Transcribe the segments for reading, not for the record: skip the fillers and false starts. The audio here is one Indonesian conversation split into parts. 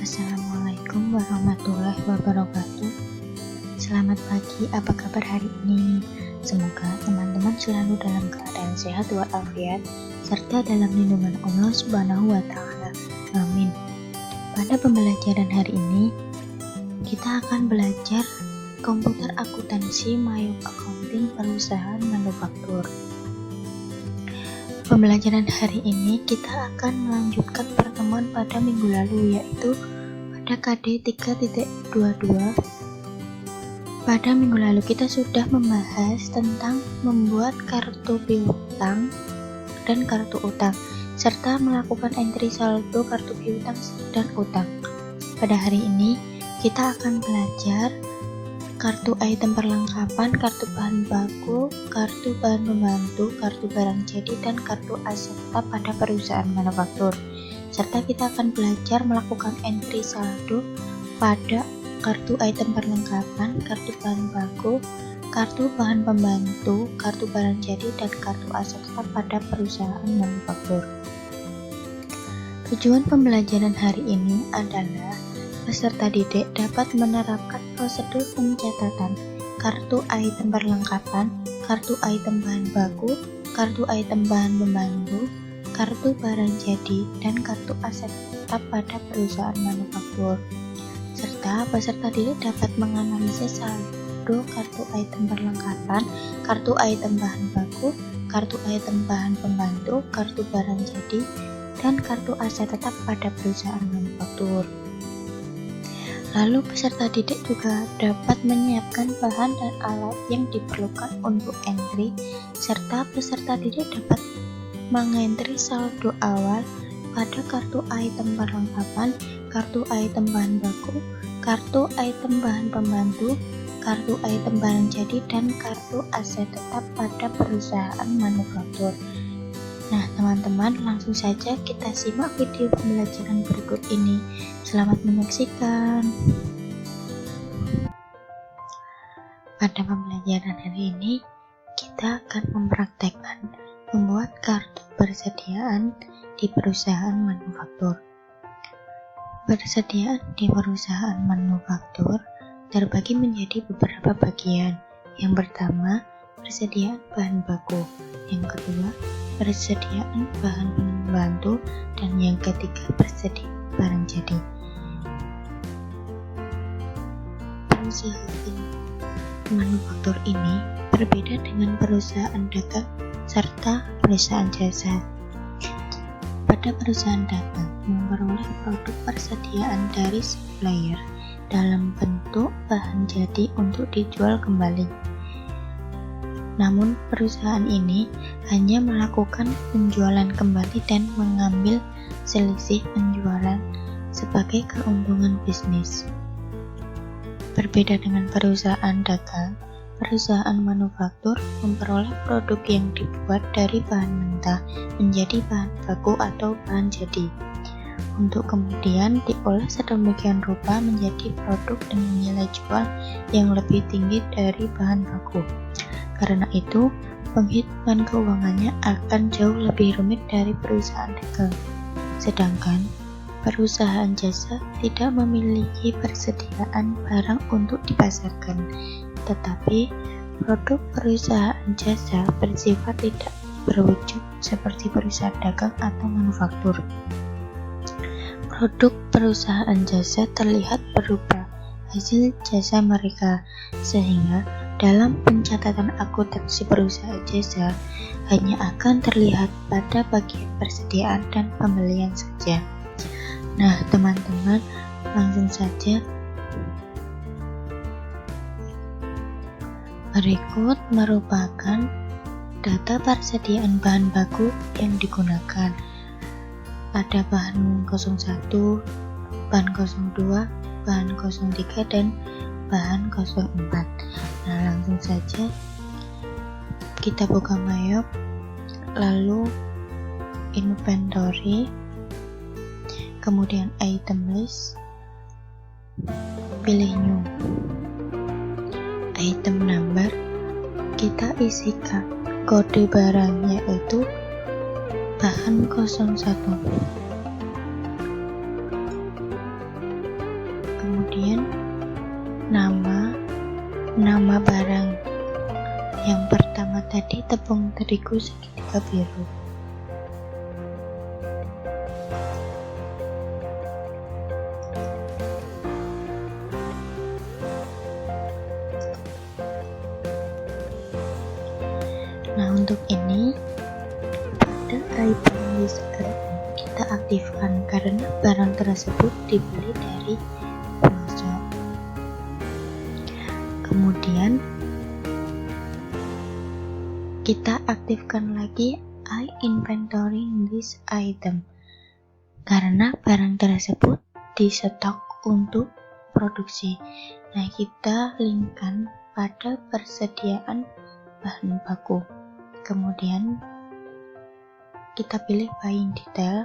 Assalamualaikum warahmatullahi wabarakatuh. Selamat pagi, apa kabar hari ini? Semoga teman-teman selalu dalam keadaan sehat walafiat serta dalam lindungan Allah Subhanahu wa Ta'ala. Amin. Pada pembelajaran hari ini, kita akan belajar komputer akuntansi Mayop Accounting perusahaan manufaktur. Pembelajaran hari ini kita akan melanjutkan pertemuan pada minggu lalu, yaitu pada KD 3.22. Pada minggu lalu kita sudah membahas tentang membuat kartu piutang dan kartu utang, serta melakukan entry saldo kartu piutang dan utang. Pada hari ini kita akan belajar kartu item perlengkapan, kartu bahan baku, kartu bahan pembantu, kartu barang jadi, dan kartu aset tetap pada perusahaan manufaktur. Serta kita akan belajar melakukan entry saldo pada kartu item perlengkapan, kartu bahan baku, kartu bahan pembantu, kartu barang jadi, dan kartu aset tetap pada perusahaan manufaktur. Tujuan pembelajaran hari ini adalah peserta didik dapat menerapkan prosedur pencatatan kartu item perlengkapan, kartu item bahan baku, kartu item bahan pembantu, kartu barang jadi, dan kartu aset tetap pada perusahaan manufaktur. Serta peserta didik dapat menganalisis saldo kartu item perlengkapan, kartu item bahan baku, kartu item bahan pembantu, kartu barang jadi, dan kartu aset tetap pada perusahaan manufaktur. Lalu peserta didik juga dapat menyiapkan bahan dan alat yang diperlukan untuk entry, serta peserta didik dapat mengentri saldo awal pada kartu item perlengkapan, kartu item bahan baku, kartu item bahan pembantu, kartu item barang jadi, dan kartu aset tetap pada perusahaan manufaktur. Nah, teman-teman, langsung saja kita simak video pembelajaran berikut ini. Selamat menyaksikan. Pada pembelajaran hari ini, kita akan mempraktekkan membuat kartu persediaan di perusahaan manufaktur. Persediaan di perusahaan manufaktur terbagi menjadi beberapa bagian. Yang pertama, persediaan bahan baku. Yang kedua, persediaan bahan pembantu, dan yang ketiga, persediaan barang jadi. Perusahaan manufaktur ini berbeda dengan perusahaan dagang serta perusahaan jasa. Pada perusahaan dagang memperoleh produk persediaan dari supplier dalam bentuk bahan jadi untuk dijual kembali. Namun perusahaan ini hanya melakukan penjualan kembali dan mengambil selisih penjualan sebagai keuntungan bisnis. Berbeda dengan perusahaan dagang, perusahaan manufaktur memperoleh produk yang dibuat dari bahan mentah menjadi bahan baku atau bahan jadi, untuk kemudian diolah sedemikian rupa menjadi produk dengan nilai jual yang lebih tinggi dari bahan baku. Karena itu, penghitungan keuangannya akan jauh lebih rumit dari perusahaan dagang. Sedangkan perusahaan jasa tidak memiliki persediaan barang untuk dipasarkan, tetapi produk perusahaan jasa bersifat tidak berwujud seperti perusahaan dagang atau manufaktur. Produk perusahaan jasa terlihat berupa hasil jasa mereka, sehingga dalam pencatatan akuntansi perusahaan jasa hanya akan terlihat pada bagian persediaan dan pembelian saja. Nah, teman-teman, langsung saja. Berikut merupakan data persediaan bahan baku yang digunakan. Ada bahan 01, bahan 02, bahan 03, dan bahan 04. Nah, langsung saja kita buka Mayop, lalu inventory, kemudian item list, pilih new, item number, kita isikan kode barangnya yaitu bahan 01. nama barang. Yang pertama tadi tepung terigu segitiga biru. Nah, untuk ini pada item list kita aktifkan karena barang tersebut dibeli dari pelosok. Kemudian kita aktifkan lagi inventory list item karena barang tersebut di stok untuk produksi. Nah, kita linkkan pada persediaan bahan baku. Kemudian kita pilih buying detail.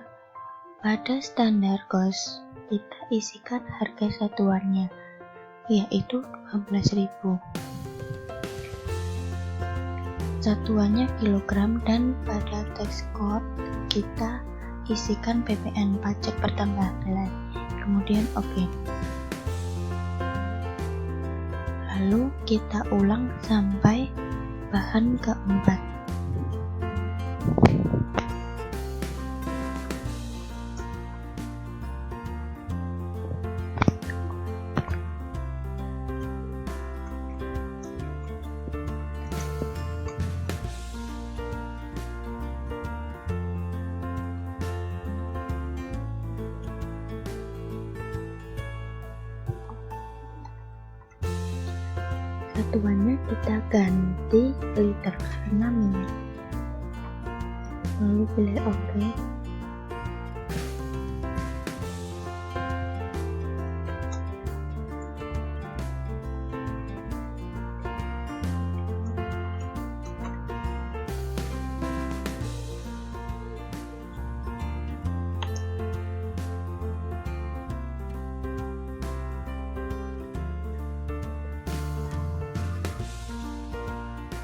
Pada standar cost kita isikan harga satuannya, yaitu 12.000. Satuannya kilogram, dan pada tax code kita isikan PPN pajak pertambahan. Kemudian oke. Lalu kita ulang sampai bahan keempat. Satuannya kita ganti liter karena minyak. Lalu pilih oke.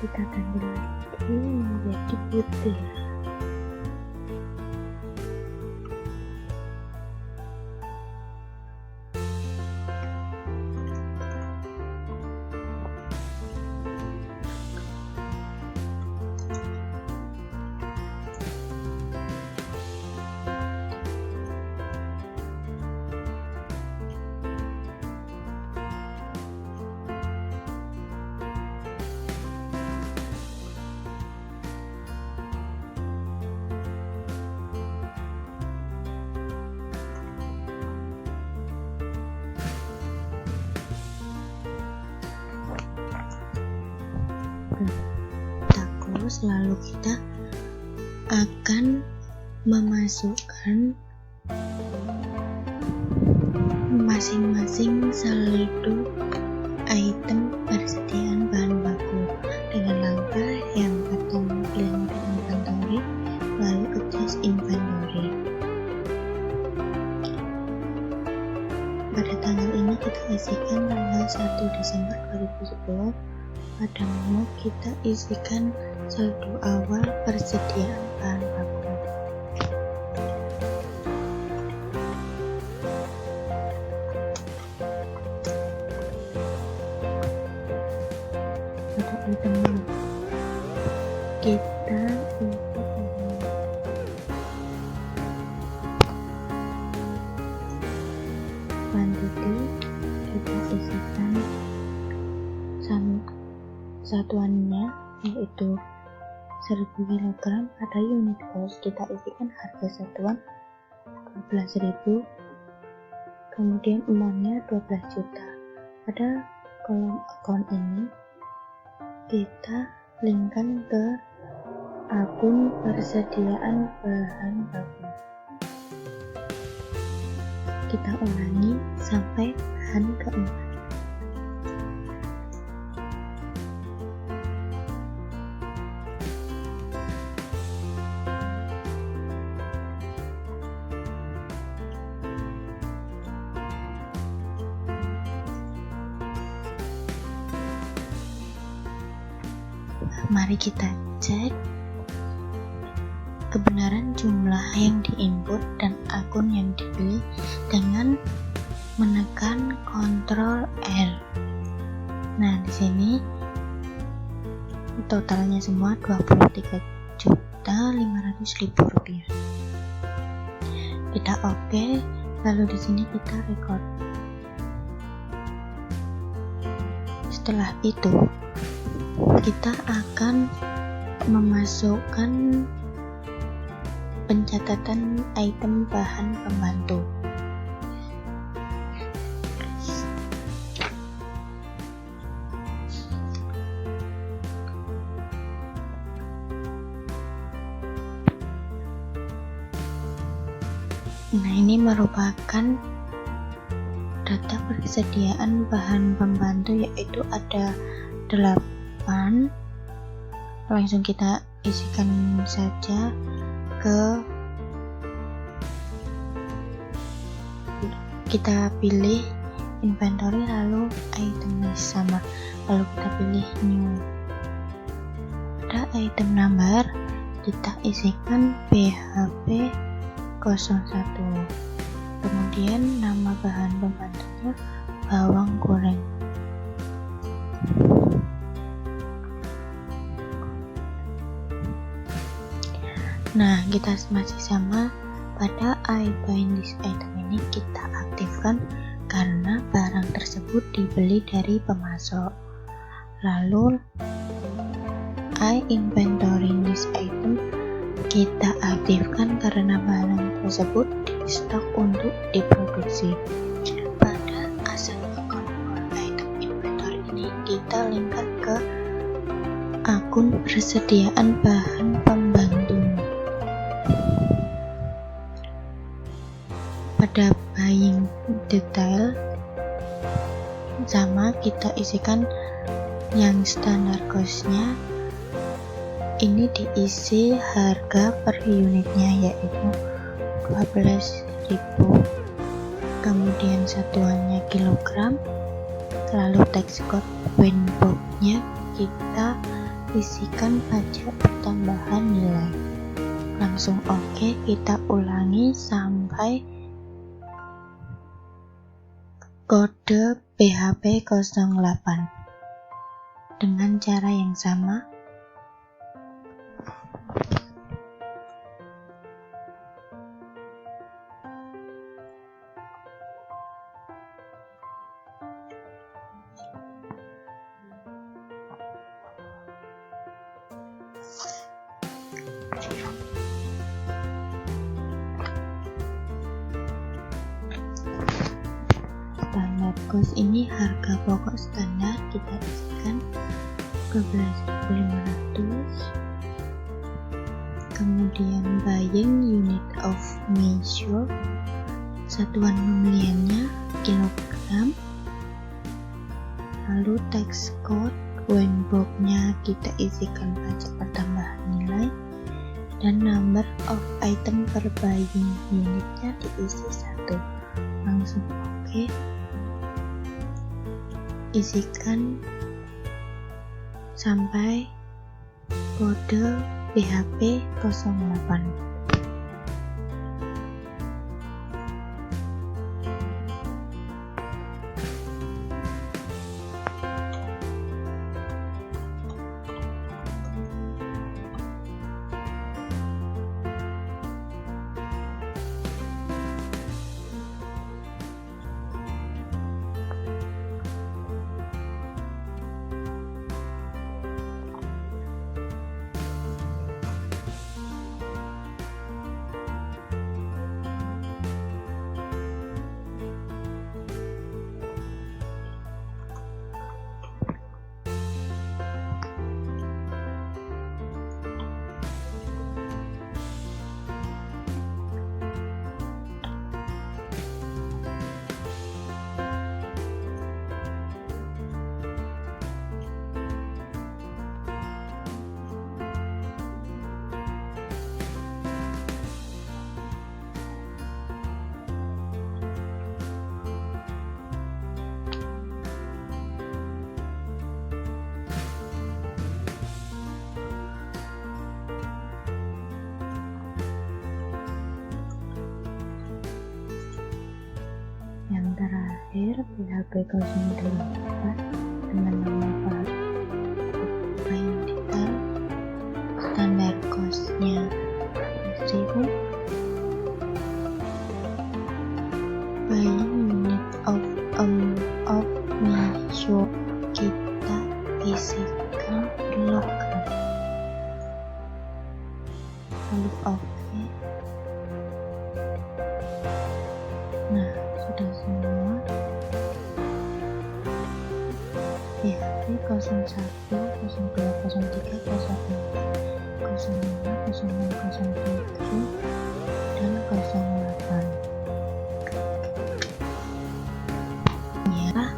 Kita ganti lagi menjadi putih. Terus lalu kita akan memasukkan masing-masing saldo item persediaan bahan baku dengan langkah yang pertama pilih inventory, lalu adjust inventory. Pada tanggal ini kita isikan tanggal 1 Desember 2010. Pada mau kita isikan saldo awal persediaan bahan baku. Pada item kita quantity kita isikan satuannya yaitu 1000 kg. Pada unit cost kita isikan harga satuan 12.000, kemudian amountnya 12 juta. Pada kolom account ini kita linkkan ke akun persediaan bahan baku. Kita ulangi sampai bahan keempat. Mari kita cek kebenaran jumlah yang diinput dan akun yang dipilih dengan menekan Ctrl R. Nah, di sini totalnya semua Rp23.500.000. Kita oke, lalu di sini kita record. Setelah itu kita akan memasukkan pencatatan item bahan pembantu. Nah, ini merupakan data persediaan bahan pembantu, yaitu ada 8. Langsung kita isikan saja kita pilih inventory, lalu item sama, lalu kita pilih new. Pada item number kita isikan BHP 01, kemudian nama bahan pembantunya bawang goreng. Nah, kita masih sama. Pada I bind this item ini kita aktifkan karena barang tersebut dibeli dari pemasok. Lalu I inventory this item kita aktifkan karena barang tersebut di stok untuk diproduksi. Pada asset account for item inventory ini kita linkkan ke akun persediaan bahan pembantu. Pada buying detail sama, kita isikan yang standar cost-nya. Ini diisi harga per unitnya, yaitu 12.000, kemudian satuannya kilogram, lalu tax code WINBOX-nya kita isikan pajak pertambahan nilai. Langsung oke, kita ulangi sampai kode BHP 08 dengan cara yang sama. Standar cost ini harga pokok standar, kita isikan 12.500. Kemudian buying unit of measure, satuan pembeliannya kilogram, lalu tax code WINBOX-nya kita isikan pajak pertambahan nilai, dan number of item per buying unitnya diisi 1. Langsung oke. Isikan sampai kode BHP 08. terakhir PHP 08 dengan nama buying detail buying unit of measure, kita isikan kilogram. Lalu oke. Nah, sudah semua. PHP 01, 02, 03, 04, 05, 06, 07, dan 08.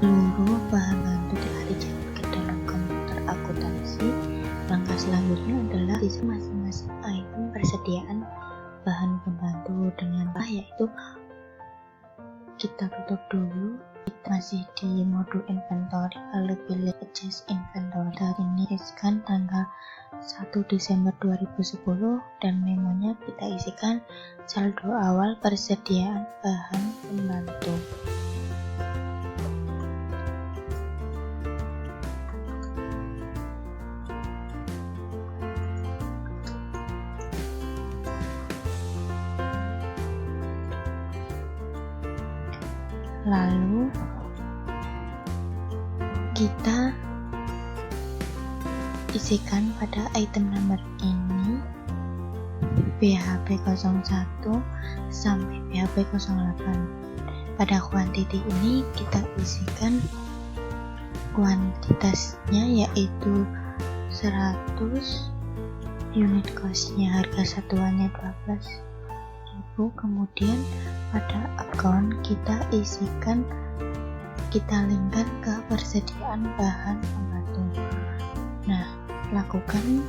Seluruh bahan bantu telah dicatat ke dalam komputer akuntansi. Langkah selanjutnya adalah isi masing-masing item persediaan bahan pembantu dengan yaitu kita tutup dulu. Kita masih di modul inventory, lalu pilih adjust inventory. Saat ini isikan tanggal 1 Desember 2010 dan memonya kita isikan saldo awal persediaan bahan pembantu. Lalu kita isikan pada item number ini BHP 01 sampai BHP 08. Pada quantity ini kita isikan kuantitasnya yaitu 100, unit costnya harga satuannya 12.000. Kemudian pada account kita isikan, kita linkkan ke persediaan bahan pembantu. Nah, lakukan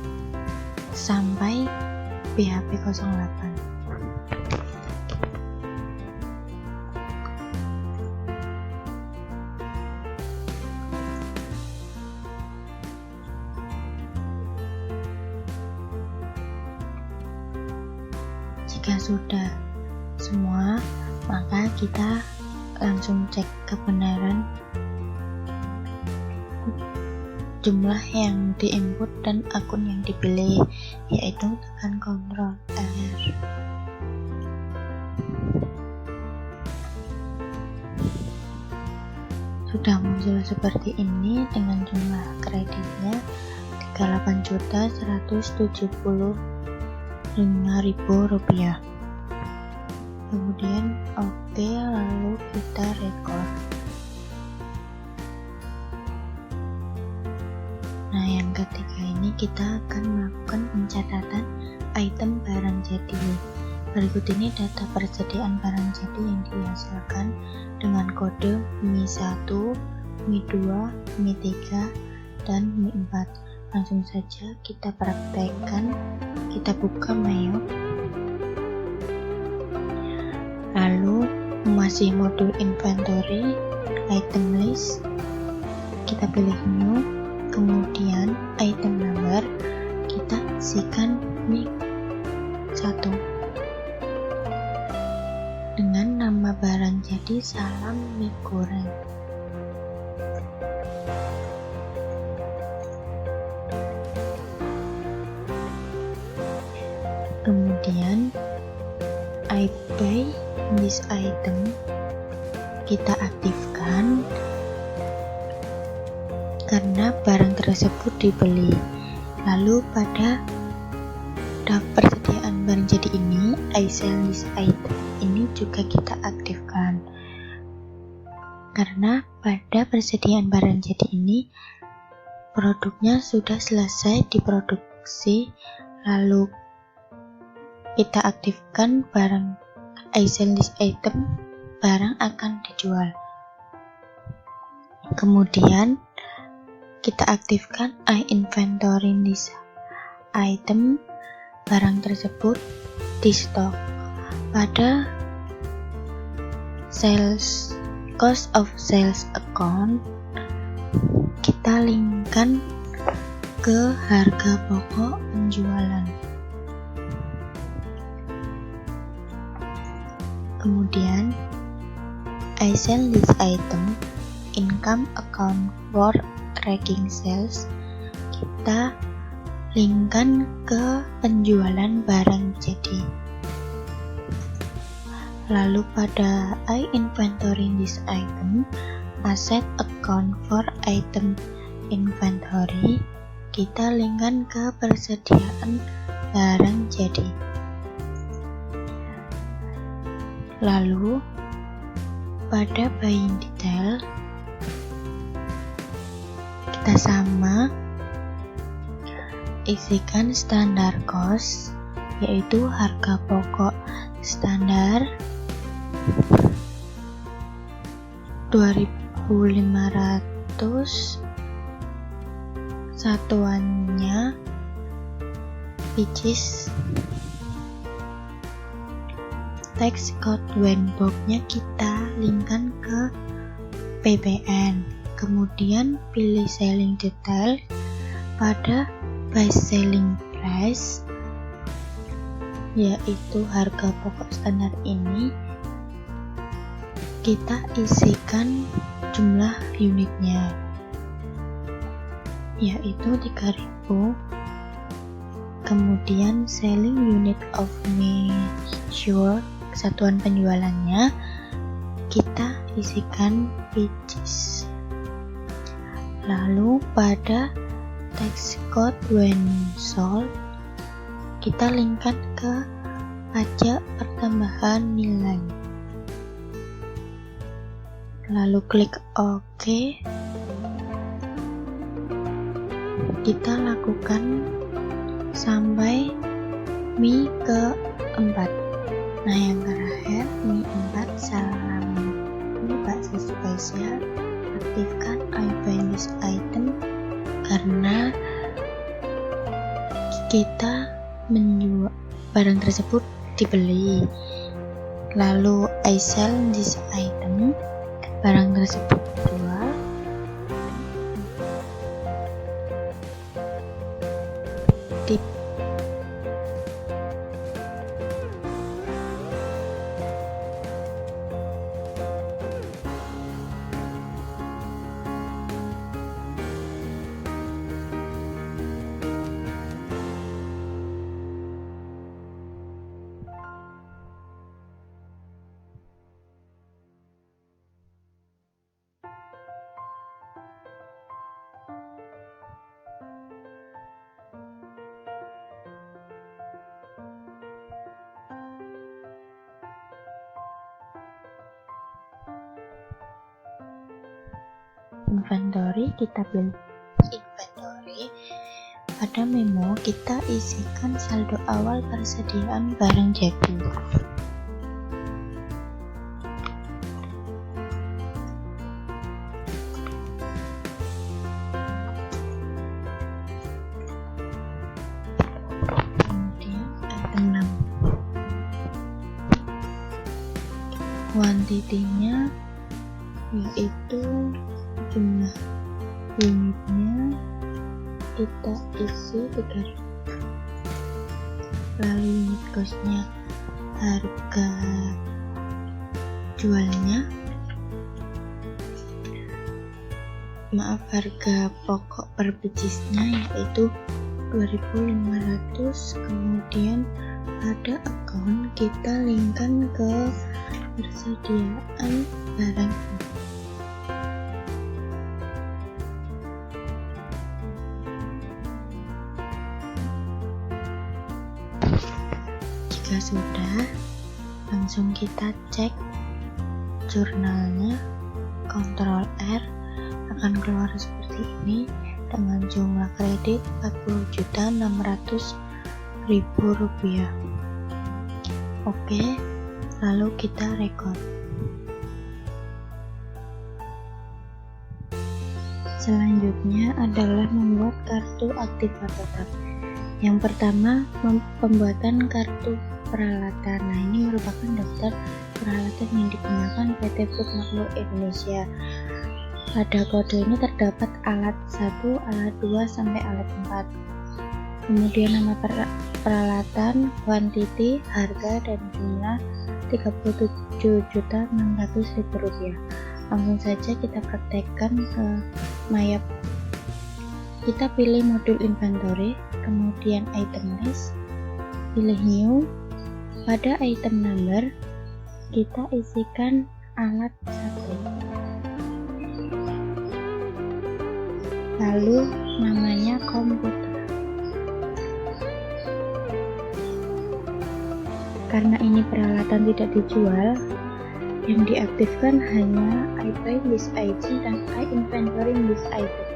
sampai BHP 08. Jika sudah semua, maka kita langsung cek kebenaran jumlah yang diinput dan akun yang dipilih, yaitu tekan Ctrl R. Sudah muncul seperti ini dengan jumlah kreditnya 38.175.000 rupiah. Kemudian oke, lalu kita record. Nah, yang ketiga ini kita akan melakukan pencatatan item barang jadi. Berikut ini data persediaan barang jadi yang dihasilkan dengan kode MI1, MI2, MI3, dan MI4. Langsung saja kita praktekkan. Kita buka Mayo, lalu masih modul inventory, item list, kita pilih new, kemudian item number, kita isikan MI1 dengan nama barang jadi salam mie goreng. Kemudian I buy this item kita aktifkan karena barang tersebut dibeli. Lalu pada daftar persediaan barang jadi ini I sell this item ini juga kita aktifkan karena pada persediaan barang jadi ini produknya sudah selesai diproduksi. Lalu kita aktifkan barang I sell this item, barang akan dijual. Kemudian kita aktifkan I inventory this item, barang tersebut di stok. Pada sales cost of sales account kita linkkan ke harga pokok penjualan. Kemudian I sell this item, income account for tracking sales, kita linkkan ke penjualan barang jadi. Lalu pada I inventory this item, asset account for item inventory, kita linkkan ke persediaan barang jadi. Lalu pada buying detail, kita sama isikan standar cost, yaitu harga pokok standar 2.500, satuannya which is text code when box-nya kita linkkan ke PBN. Kemudian pilih selling detail. Pada base selling price, yaitu harga pokok standar ini, kita isikan jumlah unitnya, yaitu 3.000. Kemudian selling unit of measure, satuan penjualannya, kita isikan which. Lalu pada text code when sold, kita linkkan ke pajak pertambahan nilai. Lalu klik OK. Kita lakukan sampai Mi ke-4. Nah, yang terakhir Mi 4 salami bakso spesial. Aktifkan I buy this item karena kita menjual barang tersebut dibeli. Lalu I sell this item, barang tersebut dijual. Inventory, kita pilih inventory. Pada memo kita isikan saldo awal persediaan barang jadi. Kemudian item 6, kuantitinya yaitu jumlah unitnya kita isi 3.000. Lalu unit costnya, harga jualnya, harga pokok per piecesnya yaitu 2.500. Kemudian pada account kita linkkan ke persediaan barang. Jika sudah, langsung kita cek jurnalnya, Ctrl R, akan keluar seperti ini dengan jumlah kredit Rp40.600.000. Oke, lalu kita record. Selanjutnya adalah membuat kartu aktivator. Yang pertama, pembuatan kartu peralatan. Nah, ini merupakan daftar peralatan yang digunakan PT Food Makmur Indonesia. Pada kode ini terdapat alat 1, alat 2, sampai alat 4. Kemudian nama peralatan, kuantiti, harga, dan jumlah Rp37.600.000. Langsung saja kita praktekkan ke Maya. Kita pilih modul inventory, kemudian item list, pilih new. Pada item number kita isikan alat 1, lalu namanya komputer. Karena ini peralatan tidak dijual, yang diaktifkan hanya I buy this item dan I inventory this item.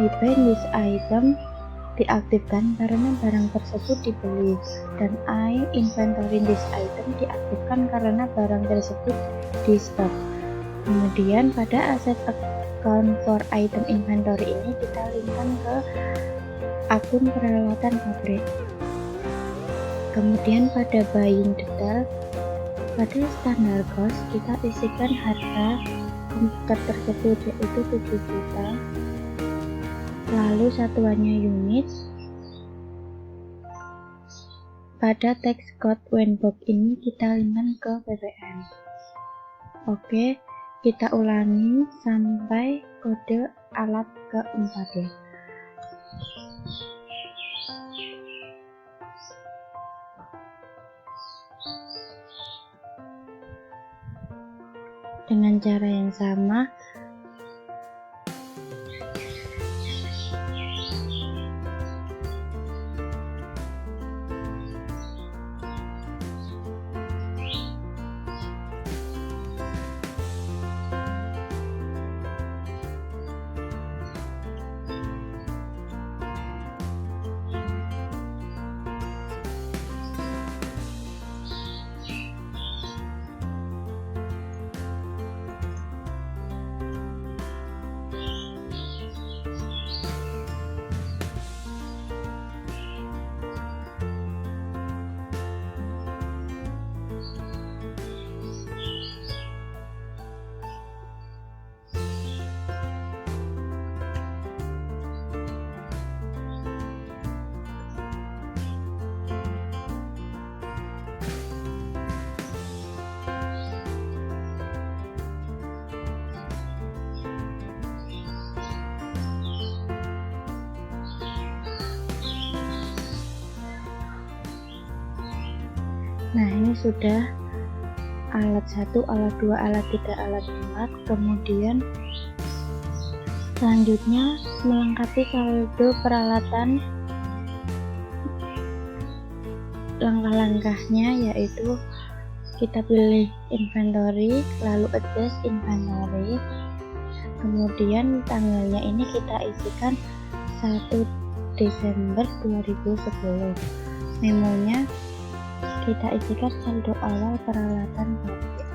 I buy this item diaktifkan karena barang tersebut dibeli, dan I inventory this item diaktifkan karena barang tersebut di stok. Kemudian pada aset account for item inventory ini kita linkkan ke akun peralatan pabrik. Kemudian pada buying detail, pada standar cost kita isikan harga komputer tersebut yaitu 7 juta, lalu satuannya unit. Pada text code Wenbox ini kita linkkan ke ppm. Oke, kita ulangi sampai kode alat keempat ya. Dengan cara yang sama, nah ini sudah alat 1, alat 2, alat 3, alat 4. Kemudian selanjutnya melengkapi saldo peralatan. Langkah-langkahnya yaitu kita pilih inventory, lalu adjust inventory, kemudian tanggalnya ini kita isikan 1 Desember 2010. Memonya kita isikan saldo awal peralatan pabrik.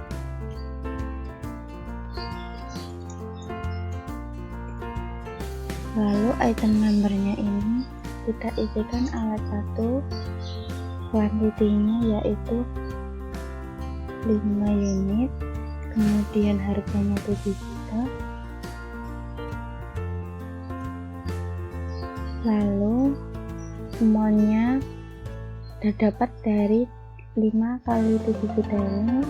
Lalu item numbernya ini kita isikan alat 1, kuantitinya yaitu 5 unit, kemudian harganya 7 juta, lalu amountnya terdapat dari 5 kali 7 juta ini,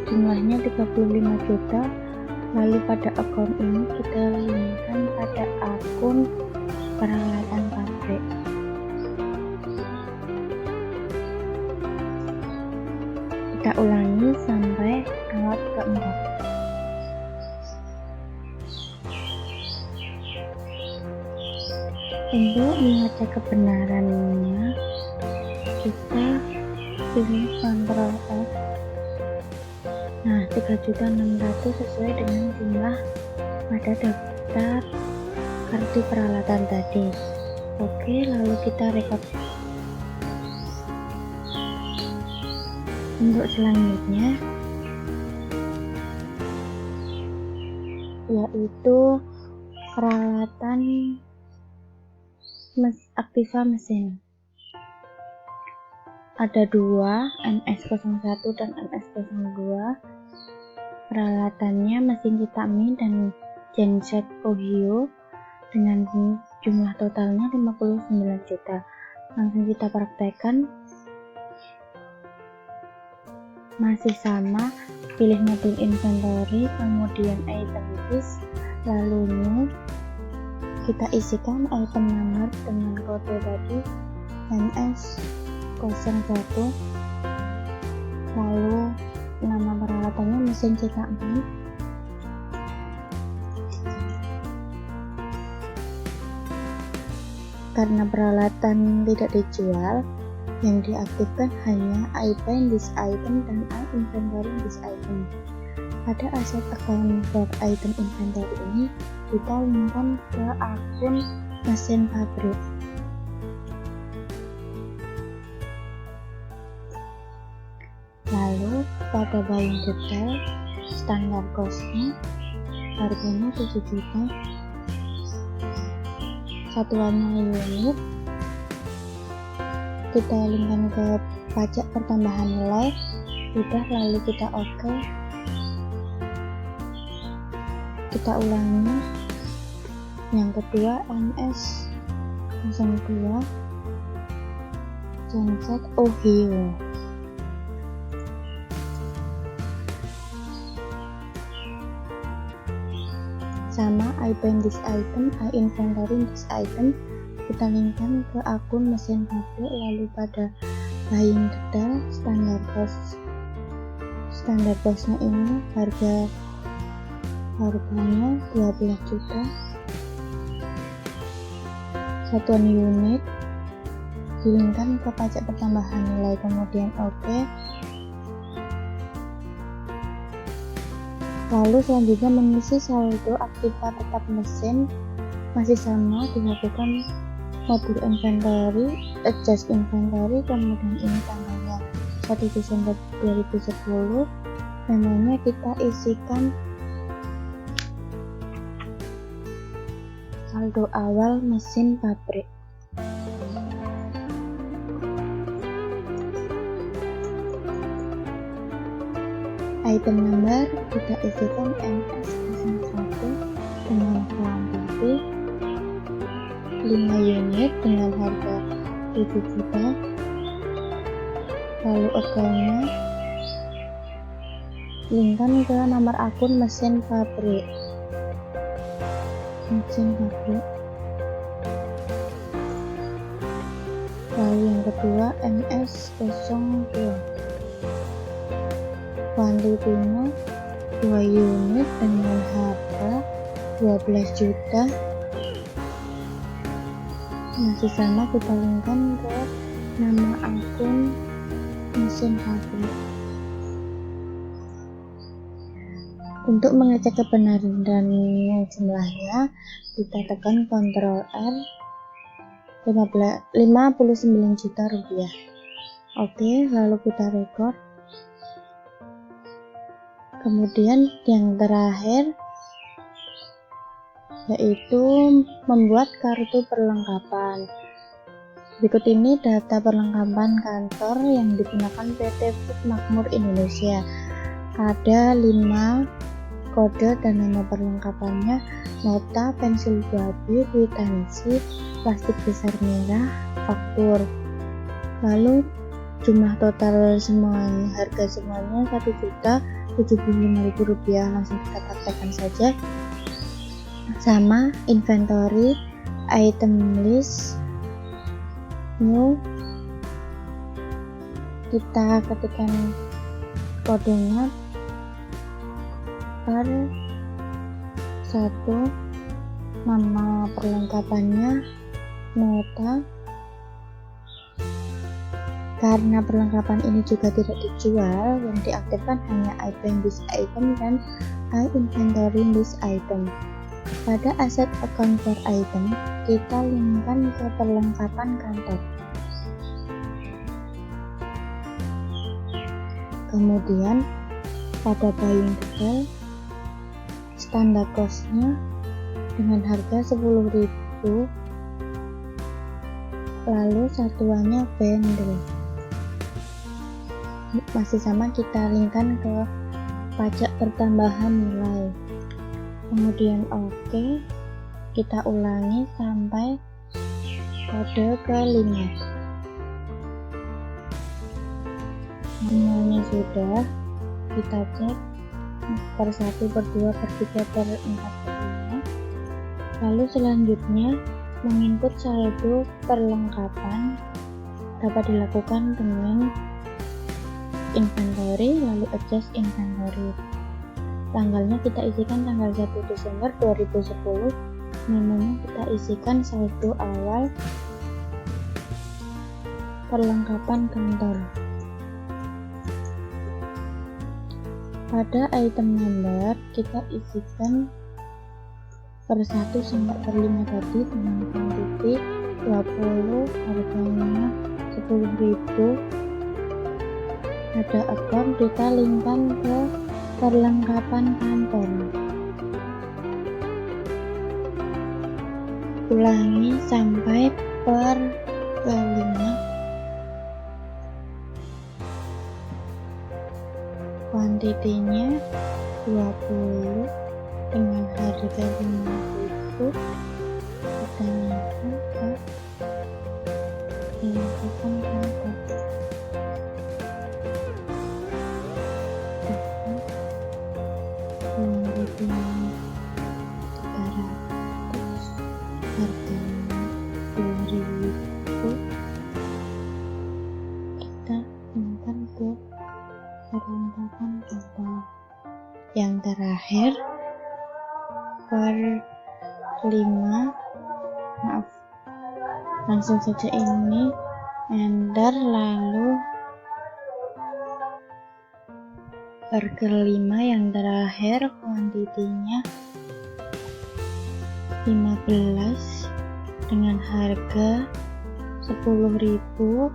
jumlahnya 35 juta. Lalu pada akun ini kita linkkan pada akun peralatan pabrik. Kita ulangi sampai alat keempat. Untuk mengecek kebenarannya, kita pilih Ctrl F. Nah, 3.600.000 sesuai dengan jumlah pada daftar kartu peralatan tadi. Oke, lalu kita rekap. Untuk selanjutnya yaitu peralatan aktiva mesin. Ada 2, NS01 dan NS02. Peralatannya mesin Kitami dan genset Ohio dengan jumlah totalnya 59 juta. Langsung kita praktekkan. Masih sama, pilih modul inventory, kemudian item list, lalu new. Kita isikan item number dengan kode tadi NS01, Lalu nama peralatannya mesin cetak ban. Karena peralatan tidak dijual, yang diaktifkan hanya I find this item dan I inventory this item. Pada aset account for item inventory ini, kita linkkan ke akun mesin pabrik. Lalu pada buying detail, standar costnya, harganya 7 juta, satuannya unit, kita linkkan ke pajak pertambahan nilai. Udah, lalu kita oke. Kita ulangi. Yang kedua MS 02 Genset Ohio. Sama I find this item, I inventory this item, kita linkkan ke akun mesin pabrik. Lalu pada buying detail, standar costnya ini harganya 12 juta, satuan unit, dilingkan ke pajak pertambahan nilai, kemudian oke. Lalu selanjutnya mengisi saldo aktiva tetap mesin, masih sama, dilakukan modul inventory, adjust inventory, kemudian ini tanggalnya 1 Desember 2010, namanya kita isikan saldo awal mesin pabrik. Item number kita isikan MS01 dengan quantity 5 unit dengan harga 7 juta. Lalu account-nya linkkan ke nomor akun mesin pabrik. Lalu yang kedua MS02, kuantitinya 2 unit dengan harga 12 juta. Masih sama, kita linkkan ke nama akun mesin pabrik. Untuk mengecek kebenaran dan jumlahnya, kita tekan Ctrl R, 59 juta rupiah. Oke, lalu kita record. Kemudian yang terakhir yaitu membuat kartu perlengkapan. Berikut ini data perlengkapan kantor yang digunakan PT Food Makmur Indonesia. Ada 5 kode dan nama perlengkapannya: nota, pensil 2B, kwitansi, plastik besar merah, faktur. Lalu jumlah total semuanya, harga semuanya Rp1.075.000. Langsung kita praktekkan saja. Sama inventory, item list, new, kita ketikkan kodenya per 1, nama perlengkapannya nota. Karena perlengkapan ini juga tidak dijual, yang diaktifkan hanya I find this item dan I inventory this item. Pada aset account for item, kita linkkan ke perlengkapan kantor. Kemudian pada buying detail, standar costnya dengan harga 10.000, lalu satuannya vendor. Masih sama, kita linkkan ke pajak pertambahan nilai. Kemudian oke, kita ulangi sampai kode ke-5. Semuanya sudah, kita cek per 1, per 2, per 3, per 4, per 5. Lalu selanjutnya menginput saldo perlengkapan dapat dilakukan dengan inventory, lalu adjust inventory. Tanggalnya kita isikan tanggal 1 Desember 2010. Menunya kita isikan saldo awal perlengkapan kantor. Pada item number kita isikan per 1 sampai per 5 tadi dengan quantity 20, harganya 10.000. Pada account kita linkkan ke perlengkapan kantor. Ulangi sampai per kelima. Kuantitinya 20 dengan harga 5.000. Kita naikkan ke perlengkapan kantor. Harganya 10.000. Kita enter ke perlengkapan kantor. Yang terakhir per 5, maaf, langsung saja ini enter, lalu per kelima yang terakhir kuantitinya 15 dengan harga 10.000.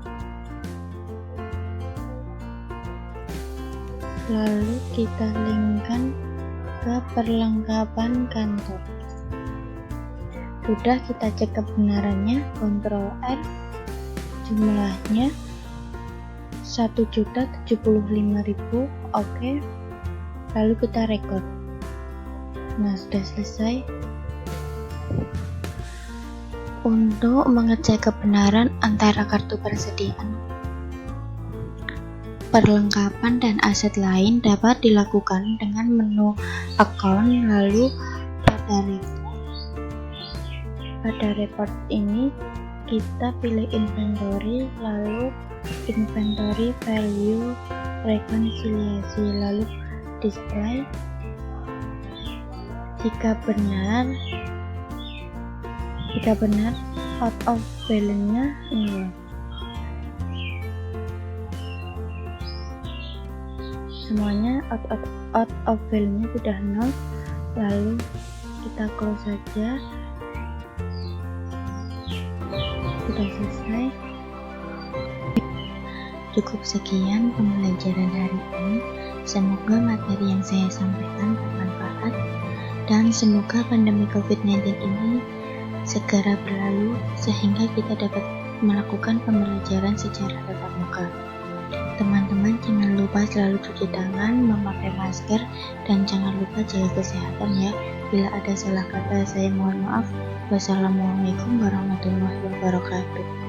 Lalu kita linkkan ke perlengkapan kantor. Sudah, kita cek kebenarannya, Ctrl R, jumlahnya 1.075.000. Oke, lalu kita record. Nah, sudah selesai. Untuk mengecek kebenaran antara kartu persediaan, perlengkapan dan aset lain dapat dilakukan dengan menu account, lalu pada report ini kita pilih inventory, lalu inventory value rekonsiliasi, lalu display. Jika benar out of balance-nya nol. Semuanya out of balance-nya sudah nol. Lalu kita close saja. Sudah selesai. Cukup sekian pembelajaran hari ini. Semoga materi yang saya sampaikan bermanfaat dan semoga pandemi COVID-19 ini segera berlalu sehingga kita dapat melakukan pembelajaran secara tatap muka. Teman-teman jangan lupa selalu cuci tangan, memakai masker, dan jangan lupa jaga kesehatan ya. Bila ada salah kata saya mohon maaf. Wassalamualaikum warahmatullahi wabarakatuh.